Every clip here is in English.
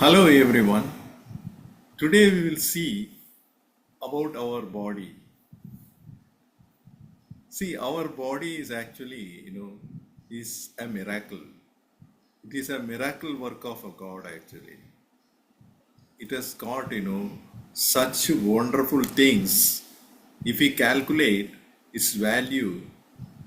Hello everyone. Today we will see about our body. See, our body is actually, is a miracle. It is a miracle work of a God actually. It has got, such wonderful things. If we calculate its value,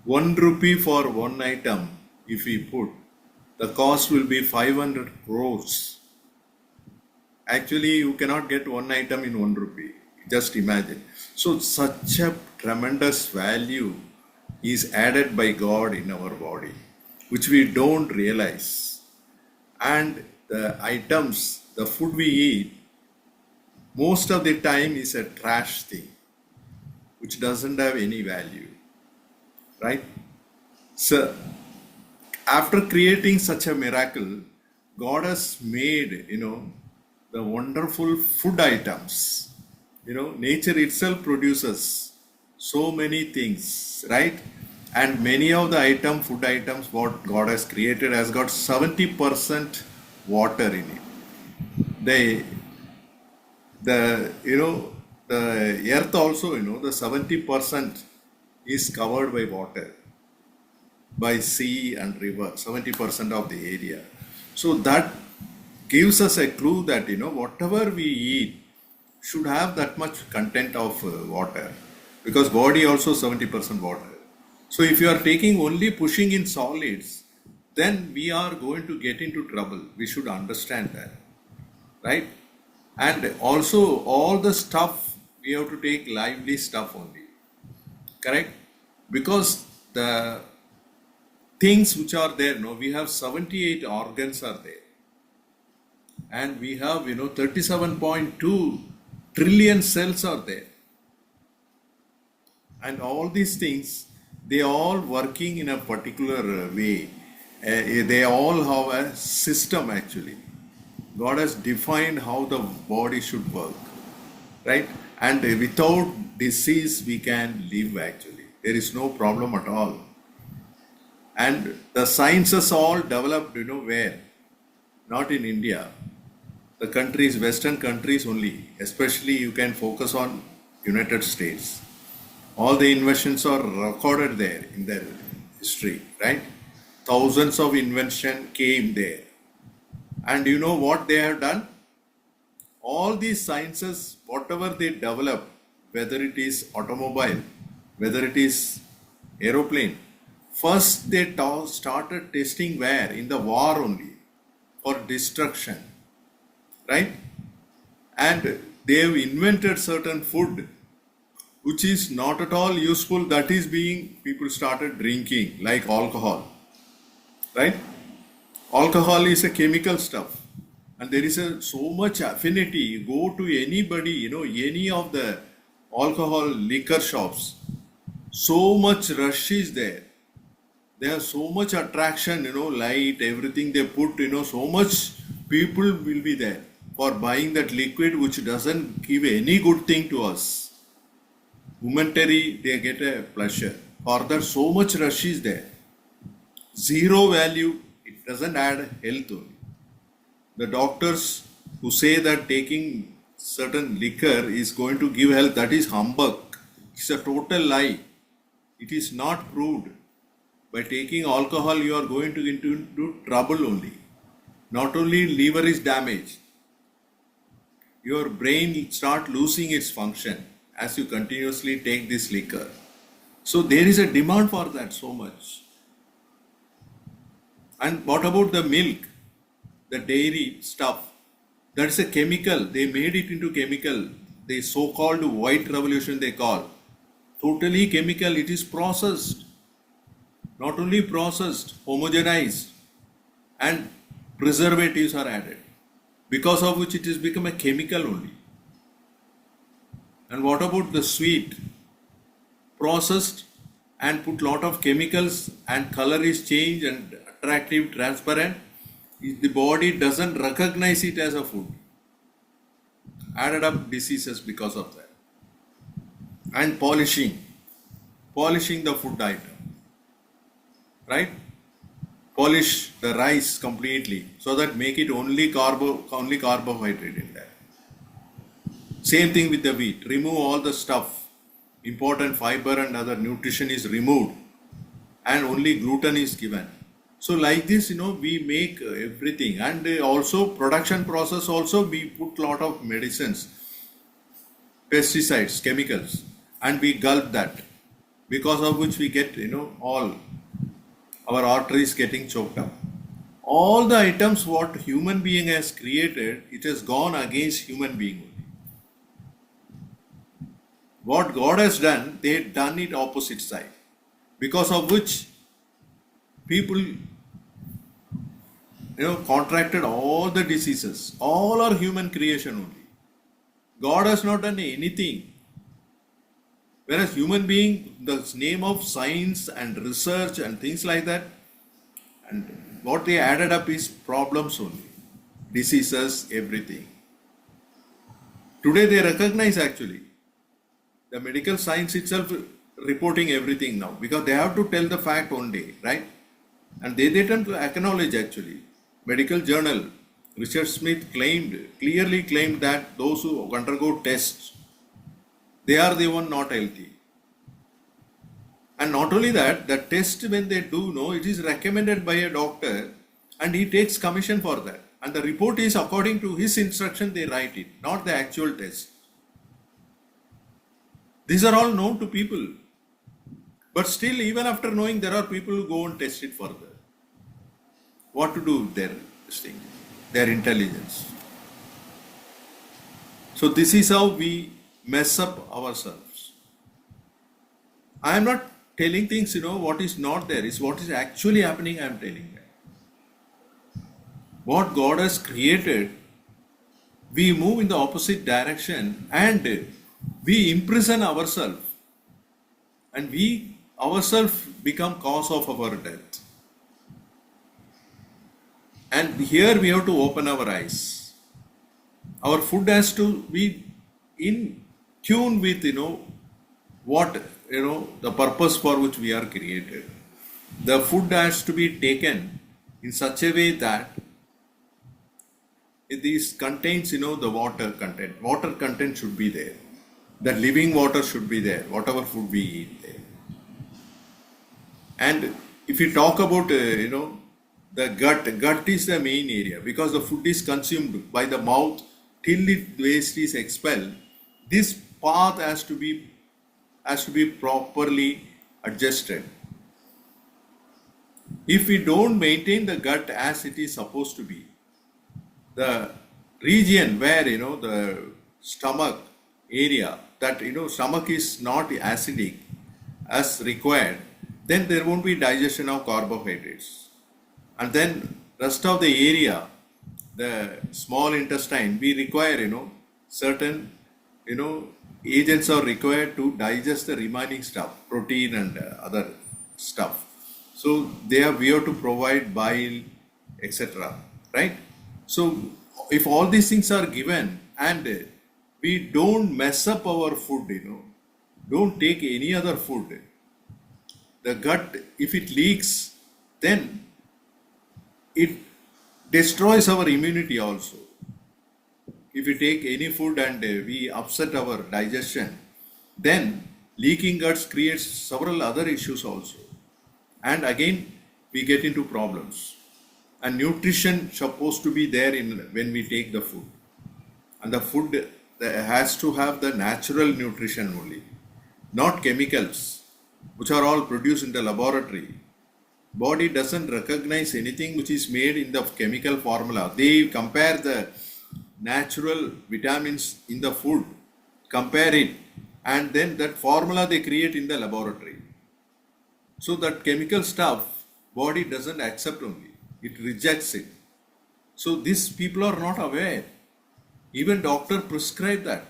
1 rupee for one item, if we put, the cost will be 500 crores. Actually, you cannot get one item in 1 rupee. Just imagine. So, such a tremendous value is added by God in our body, which we don't realize. And the items, the food we eat, most of the time is a trash thing, which doesn't have any value, right? So, after creating such a miracle, God has made, the wonderful food items. Nature itself produces so many things, right? And many of the food items, what God has created has got 70% water in it. They, the earth also, the 70% is covered by water, by sea and river, 70% of the area. So that gives us a clue that whatever we eat should have that much content of water, because body also 70% water. So if you are taking only pushing in solids, then we are going to get into trouble. We should understand that, right? And also all the stuff we have to take lively stuff only, correct? Because the things which are there, we have 78 organs are there, and we have 37.2 trillion cells are there, and all these things, they all working in a particular way. They all have a system actually. God has defined how the body should work, right? And without disease we can live actually. There is no problem at all. And the sciences all developed, where? Not in India. The countries, Western countries only. Especially you can focus on United States. All the inventions are recorded there in their history, right? Thousands of invention came there. And you know what they have done? All these sciences, whatever they develop, whether it is automobile, whether it is aeroplane, first they started testing where? In the war only, for destruction, right? And they have invented certain food which is not at all useful, that is being people started drinking, like alcohol, right? Alcohol is a chemical stuff, and there is so much affinity. You go to anybody, any of the alcohol liquor shops, so much rush is there. They have so much attraction, light, everything they put, so much people will be there for buying that liquid which doesn't give any good thing to us. Momentary, they get a pleasure. For that, so much rush is there. Zero value, it doesn't add health only. The doctors who say that taking certain liquor is going to give health, that is humbug. It's a total lie. It is not proved. By taking alcohol, you are going to into trouble only. Not only liver is damaged, your brain start losing its function as you continuously take this liquor. So there is a demand for that so much. And what about the milk, the dairy stuff? That's a chemical. They made it into chemical. The so-called white revolution they call. Totally chemical. It is processed. Not only processed, homogenized, and preservatives are added, because of which it has become a chemical only. And what about the sweet? Processed and put lot of chemicals, and color is changed and attractive, transparent. The body doesn't recognize it as a food. Added up diseases because of that. And polishing the food item, right? polish the rice completely so that make it only carbohydrate in there. Same thing with the wheat. Remove all the stuff. Important fiber and other nutrition is removed and only gluten is given. So like this, we make everything, and also production process also we put lot of medicines, pesticides, chemicals, and we gulp that, because of which we get, all our arteries getting choked up. All the items what human being has created, it has gone against human being only. What God has done, they done it opposite side, because of which people contracted all the diseases. All are human creation only. God has not done anything. Whereas human being, the name of science and research and things like that, and what they added up is problems only, diseases, everything. Today they recognize actually the medical science itself reporting everything now, because they have to tell the fact one day, right? And they didn't acknowledge actually. Medical journal, Richard Smith clearly claimed that those who undergo tests, they are the one not healthy. And not only that, the test when they do, it is recommended by a doctor and he takes commission for that. And the report is according to his instruction, they write it, not the actual test. These are all known to people. But still, even after knowing, there are people who go and test it further. What to do with their intelligence. So this is how we mess up ourselves. I am not telling things, what is not there, is what is actually happening, I am telling that. What God has created, we move in the opposite direction and we imprison ourselves. And we ourselves become cause of our death. And here we have to open our eyes. Our food has to be in tune with, what, the purpose for which we are created. The food has to be taken in such a way that it contains, the water content. Water content should be there. The living water should be there, whatever food we eat there. And if you talk about, the gut is the main area, because the food is consumed by the mouth till the waste is expelled. This path has to be properly adjusted. If we don't maintain the gut as it is supposed to be, the region where, the stomach area, that, stomach is not acidic as required, then there won't be digestion of carbohydrates. And then rest of the area, the small intestine, we require, certain, agents are required to digest the remaining stuff, protein and other stuff. So we have to provide bile, etc. Right? So if all these things are given and we don't mess up our food, don't take any other food, the gut, if it leaks, then it destroys our immunity also. If we take any food and we upset our digestion, then leaking guts creates several other issues also. And again, we get into problems. And nutrition supposed to be there when we take the food. And the food has to have the natural nutrition only, not chemicals, which are all produced in the laboratory. Body doesn't recognize anything which is made in the chemical formula. They compare the natural vitamins in the food, compare it, and then that formula they create in the laboratory. So that chemical stuff, body doesn't accept only. It rejects it. So these people are not aware. Even doctor prescribe that.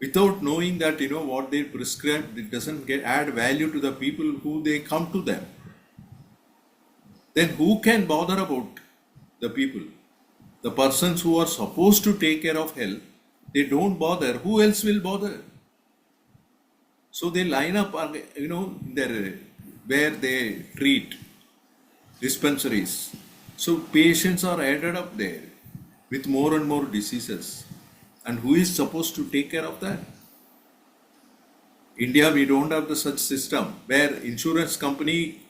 Without knowing that, what they prescribe, it doesn't add value to the people who they come to them. Then who can bother about the people? The persons who are supposed to take care of health, they don't bother. Who else will bother? So they line up, where they treat. dispensaries. So patients are added up there with more and more diseases. And who is supposed to take care of that? India, we don't have the such system where insurance company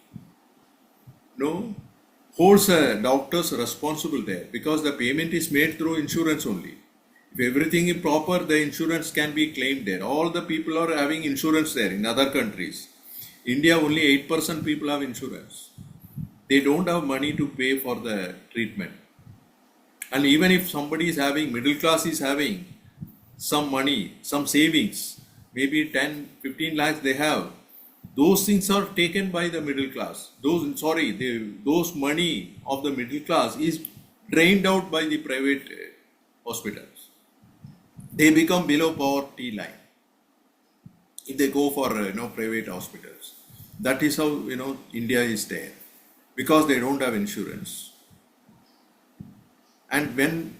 no holds a doctors responsible there because the payment is made through insurance only. If everything is proper, the insurance can be claimed there. All the people are having insurance there in other countries. India, only 8% people have insurance. They don't have money to pay for the treatment. And even if somebody is having, middle class is having some money, some savings, maybe 10, 15 lakhs they have, those things are taken by the middle class. Those money of the middle class is drained out by the private hospitals. They become below poverty line if they go for private hospitals. That is how India is there because they don't have insurance. And when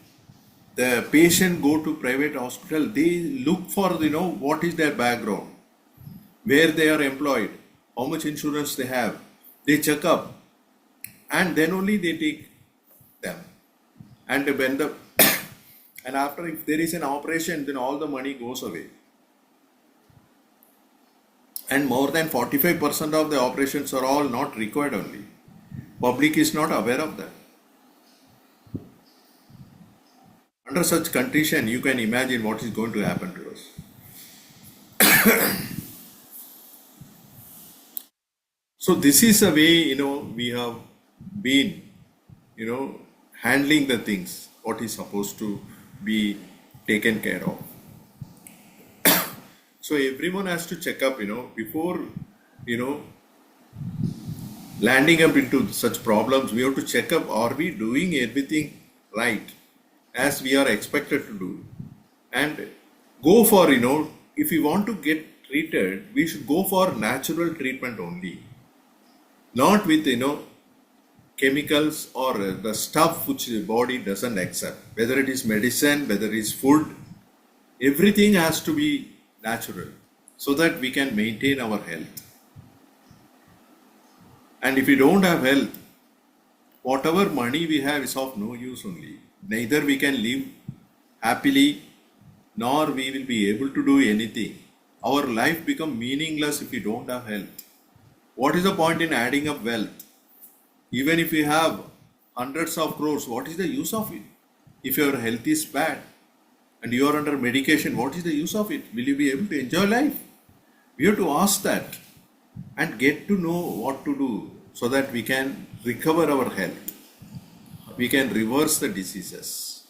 the patient go to private hospital, they look for what is their background, where they are employed, how much insurance they have. They check up, and then only they take them. And when the and after, if there is an operation, then all the money goes away. And more than 45% of the operations are all not required only. Public is not aware of that. Under such condition, you can imagine what is going to happen to us. So this is a way, we have been, handling the things, what is supposed to be taken care of. So everyone has to check up, before, landing up into such problems, we have to check up, are we doing everything right as we are expected to do? And go for, if we want to get treated, we should go for natural treatment only. Not with, chemicals or the stuff which the body doesn't accept. Whether it is medicine, whether it is food, everything has to be natural so that we can maintain our health. And if we don't have health, whatever money we have is of no use only. Neither we can live happily, nor we will be able to do anything. Our life becomes meaningless if we don't have health. What is the point in adding up wealth? Even if you have hundreds of crores, what is the use of it? If your health is bad and you are under medication, what is the use of it? Will you be able to enjoy life? We have to ask that and get to know what to do so that we can recover our health. We can reverse the diseases.